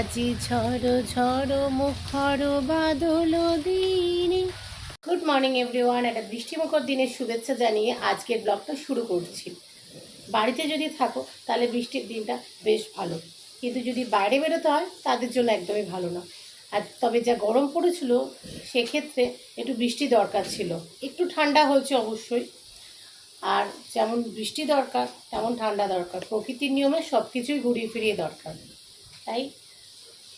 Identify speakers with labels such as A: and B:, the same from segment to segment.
A: আজি ঝড়ো ঝড়ো মুখর বাদল দিনে। গুড মর্নিং এভরিওয়ান, একটা বৃষ্টিমুখর দিনের শুভেচ্ছা জানিয়ে আজকের ব্লগটা শুরু করছি। বাড়িতে যদি থাকো তাহলে বৃষ্টির দিনটা বেশ ভালো, কিন্তু যদি বাইরে বেরোতে হয় তাদের জন্য একদমই ভালো না। আর তবে যা গরম পড়েছিল সেক্ষেত্রে একটু বৃষ্টি দরকার ছিল। একটু ঠান্ডা হয়েছে অবশ্যই, আর যেমন বৃষ্টি দরকার তেমন ঠান্ডা দরকার। প্রকৃতির নিয়মে সব কিছুই ঘুরিয়ে ফিরিয়ে দরকার। তাই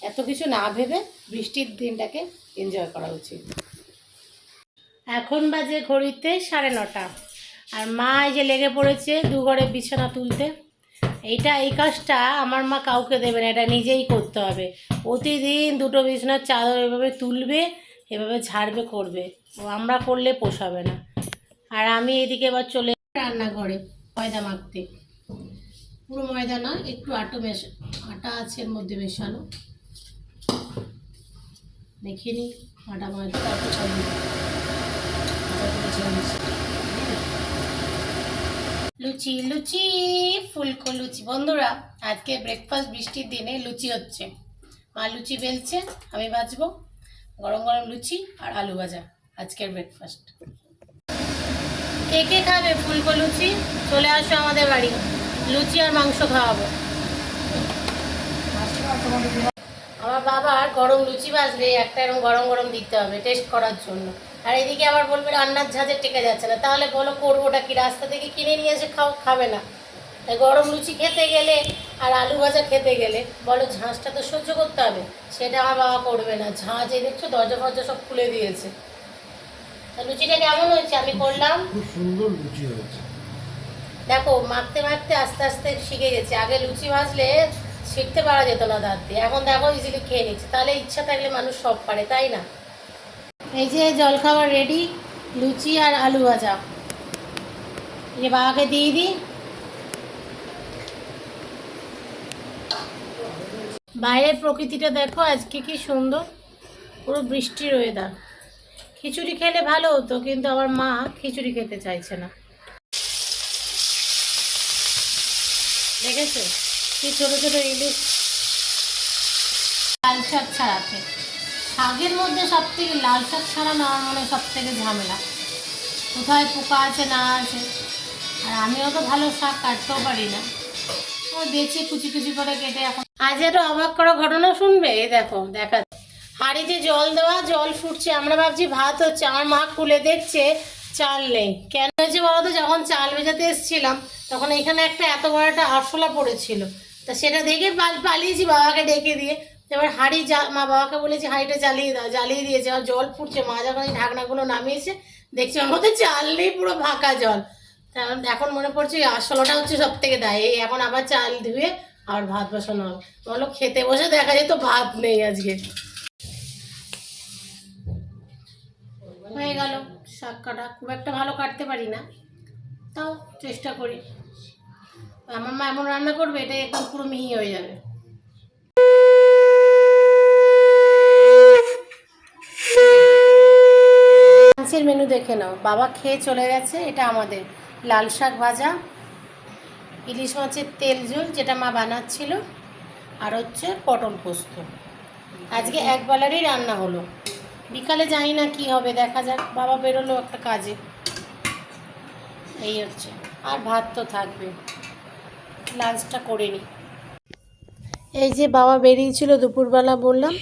A: এত কিছু না ভেবে বৃষ্টির দিনটাকে এনজয় করা উচিত। এখন বাজে ঘড়িতে 9:30, আর মা এই যে লেগে পড়েছে দুঘরে বিছানা তুলতে। এই কাজটা আমার মা কাউকে দেবে না, এটা নিজেই করতে হবে। প্রতিদিন দুটো বিছানার চাদর এভাবে তুলবে, এভাবে ঝাড়বে, করবে। আমরা করলে পোষাবে না। আর আমি এদিকে এবার চলে রান্নাঘরে ময়দা মাখতে। পুরো ময়দা না, একটু আটা আছে এর মধ্যে মেশানো। দেখিয়ে নিই আটা ময়দা, তারপর লুচি লুচি ফুলকো লুচি। বন্ধুরা, আজকে ব্রেকফাস্ট বৃষ্টির দিনে লুচি হচ্ছে। মা লুচি বেলছে, আমি ভাজবো। গরম গরম লুচি আর আলু ভাজা আজকের ব্রেকফাস্ট। কে কে খাবে ফুলকো লুচি? চলে আসো আমাদের বাড়ি, লুচি আর মাংস খাওয়াবো। আমার বাবার গরম লুচি ভাজলে একটা এরকম গরম গরম দিতে হবে টেস্ট করার জন্য। আর এদিকে আবার বলবে রান্নার ঝাঁঝে টেকে যাচ্ছে না, তাহলে বলো করবোটা কি? রাস্তা থেকে কিনে নিয়ে এসে খাবে না। তাই গরম লুচি খেতে গেলে আর আলু ভাজা খেতে গেলে বলো ঝাঁঝটা তো সহ্য করতে হবে, সেটা আমার বাবা করবে না। ঝাঁঝ এই দেখছো দরজা ফরজা সব খুলে দিয়েছে। তা লুচিটা কেমন হয়েছে আমি করলাম,
B: খুব সুন্দর লুচি হয়েছে।
A: দেখো মাখতে মাখতে আস্তে আস্তে শিখে গেছে। আগে লুচি ভাজলে শিখতে পারা যেত না দাঁত দিয়ে, এখন দেখো ইজিলি খেয়ে নিচ্ছে। তাহলে ইচ্ছা থাকলে মানুষ সব পারে, তাই না? এই যে জলখাবার রেডি, লুচি আর আলু ভাজা। এই যে বাবাকে দিয়ে দিই। বাইরের প্রকৃতিটা দেখো আজকে কি সুন্দর, পুরো বৃষ্টির ওয়েদার। খিচুড়ি খেলে ভালো হতো, কিন্তু আমার মা খিচুড়ি খেতে চাইছে না। দেখেছো কি ছোট ছোট ইলিশ। লাল শাক ছাড়াতে, শাকের মধ্যে সব থেকে লাল শাক ছাড়ানো আমার মনে সব থেকে ঝামেলা। কোথায় পোকা আছে না আছে, আর আমিও তো ভালো শাক কাটতেও পারি না। বেছে কুচি কুচি করে কেটে এখন। আজ একটা অবাক করা ঘটনা শুনবে। এই দেখো দেখা, হাঁড়িতে জল দেওয়া, জল ফুটছে, আমরা ভাবছি ভাত হচ্ছে। আমার মা খুলে দেখছে চাল নেই। কেন হয়েছে বলতো? যখন চাল ভেজাতে এসেছিলাম তখন এখানে একটা এত বড় একটা আরশোলা পড়েছিল, তা সেটা দেখে পালিয়েছি বাবাকে ডেকে দিয়ে। এবার মা বাবাকে বলেছি হাঁড়িটা জ্বালিয়ে দাও, জ্বালিয়ে দিয়েছে। আর জল ফুটছে, মা যখন এই ঢাকনাগুলো নামিয়েছে দেখছি ওর মধ্যে চাল নেই, পুরো ফাঁকা জল। কারণ এখন মনে পড়ছে এই আরশোলাটা হচ্ছে সব থেকে দায়। এই এখন আবার চাল ধুয়ে আবার ভাত বসানো হবে। বলো খেতে বসে দেখা যেত ভাত নেই আজকে। হয়ে গেল শাক কাটা। খুব একটা ভালো কাটতে পারি না, তাও চেষ্টা করি। আমার মা এমন রান্না করবে এটা একদম পুরো মিহি হয়ে যাবে। লাঞ্চের মেনু দেখে নাও। বাবা খেয়ে চলে গেছে। এটা আমাদের লাল শাক ভাজা, ইলিশ মাছের তেল ঝোল যেটা মা বানাচ্ছিল, আর হচ্ছে পটল পোস্ত। আজকে একবেলারই রান্না হলো। বিকালে জানি না কি হবে, দেখা যাক। বাবা বেরোলো একটা কাজে, এই হচ্ছে। আর ভাত তো থাকবে, লাঞ্চটা করে নিই। এই যে বাবা বেরিয়েছিল দুপুরবেলা, বললাম।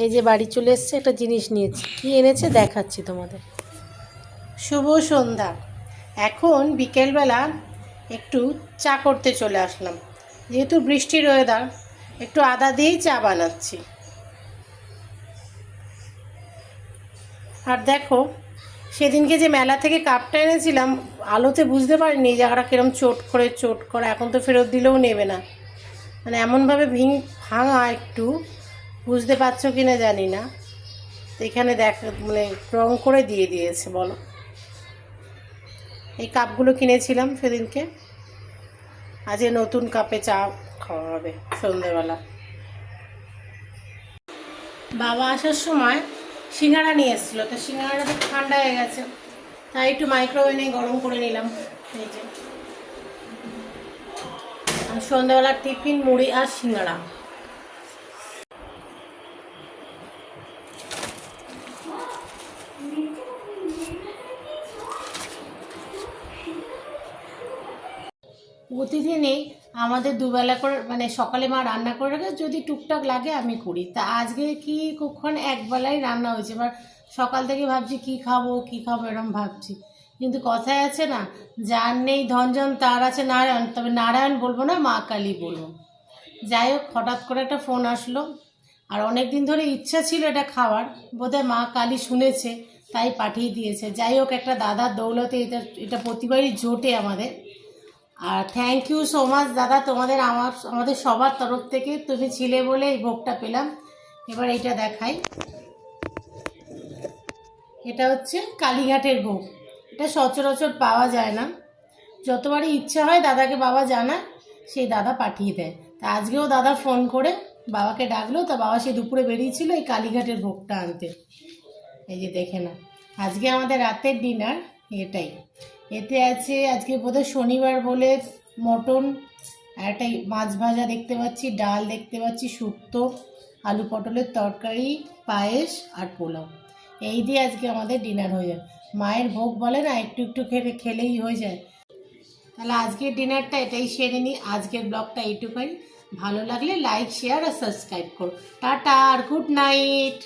A: এই যে বাড়ি চলে এসছে, একটা জিনিস নিয়েছি। কি এনেছে দেখাচ্ছি তোমাদের। শুভ সন্ধ্যা। এখন বিকেলবেলা একটু চা করতে চলে আসলাম। যেহেতু বৃষ্টির ওয়েদার, একটু আদা দিয়েই চা বানাচ্ছি। আর দেখো সেদিনকে যে মেলা থেকে কাপটা এনেছিলাম, আলোতে বুঝতে পারিনি জায়গাটা কিরম চোট করা। এখন তো ফেরত দিলেও নেবে না, মানে এমনভাবে ভাঙা, একটু বুঝতে পারছো কি না জানি না। তো এখানে মানে রং করে দিয়ে দিয়েছে। বলো, এই কাপগুলো কিনেছিলাম সেদিনকে। আজ নতুন কাপে চা খাওয়া হবে সন্ধ্যেবেলা। বাবা আসার সময় সিঙ্গাড়া নিয়ে এসেছিলো, তো সিঙ্গাড়াটা তো ঠান্ডা হয়ে গেছে, তাই একটু মাইক্রোওয়েভে গরম করে নিলাম। এই যে সন্ধ্যাবেলার টিফিন মুড়ি আর সিঙ্গাড়া। প্রতিদিনই আমাদের দুবেলা করে মানে সকালে মা রান্না করে রাখে, যদি টুকটাক লাগে আমি করি। তা আজকে কি কখন একবেলাই রান্না হয়েছে, এবার সকাল থেকে ভাবছি কি খাবো এরকম ভাবছি, কিন্তু কথায় আছে না, যার নেই ধনজন তার আছে নারায়ণ, তবে নারায়ণ বলবো না, মা কালী বলবো। যাই হোক, হঠাৎ করে একটা ফোন আসলো, আর অনেক দিন ধরে ইচ্ছা ছিল এটা খাওয়ার, বোধহয় মা কালী শুনেছে তাই পাঠিয়ে দিয়েছে। যাই হোক, একটা দাদার দৌলতে এটা প্রতিবারই জোটে আমাদের। আর থ্যাংক ইউ সো মাচ দাদা, তোমাদের আমাদের সবার তরফ থেকে তুমি ছিলে বলে এই ভোগটা পেলাম। এবার এটা দেখাই, এটা হচ্ছে কালীঘাটের ভোগ। এটা সচরাচর পাওয়া যায় না, যতবারই ইচ্ছা হয় দাদাকে বাবা জানায়, সেই দাদা পাঠিয়ে দেয়। তা আজকেও দাদা ফোন করে বাবাকে ডাকলো, তা বাবা সেই দুপুরে বেরিয়েছিল এই কালীঘাটের ভোগটা আনতে। এই যে দেখে না, আজকে আমাদের রাতের ডিনার এটাই। এতে আছে আজকে বোধহয় শনিবার বলে মটন, আর একটা মাছ ভাজা দেখতে পাচ্ছি, ডাল দেখতে পাচ্ছি, শুক্তো, আলু পটলের তরকারি, পায়েস আর পোলাও। এই দিয়ে আজকে আমাদের ডিনার হয়ে যায়। মায়ের ভোগ বলে না, একটু একটু খেলেই হয়ে যায়। তাহলে আজকের ডিনারটা এটাই সেরে নিই। আজকের ব্লগটা এইটুকুই। ভালো লাগলে লাইক, শেয়ার আর সাবস্ক্রাইব করো। টাটা আর গুড নাইট।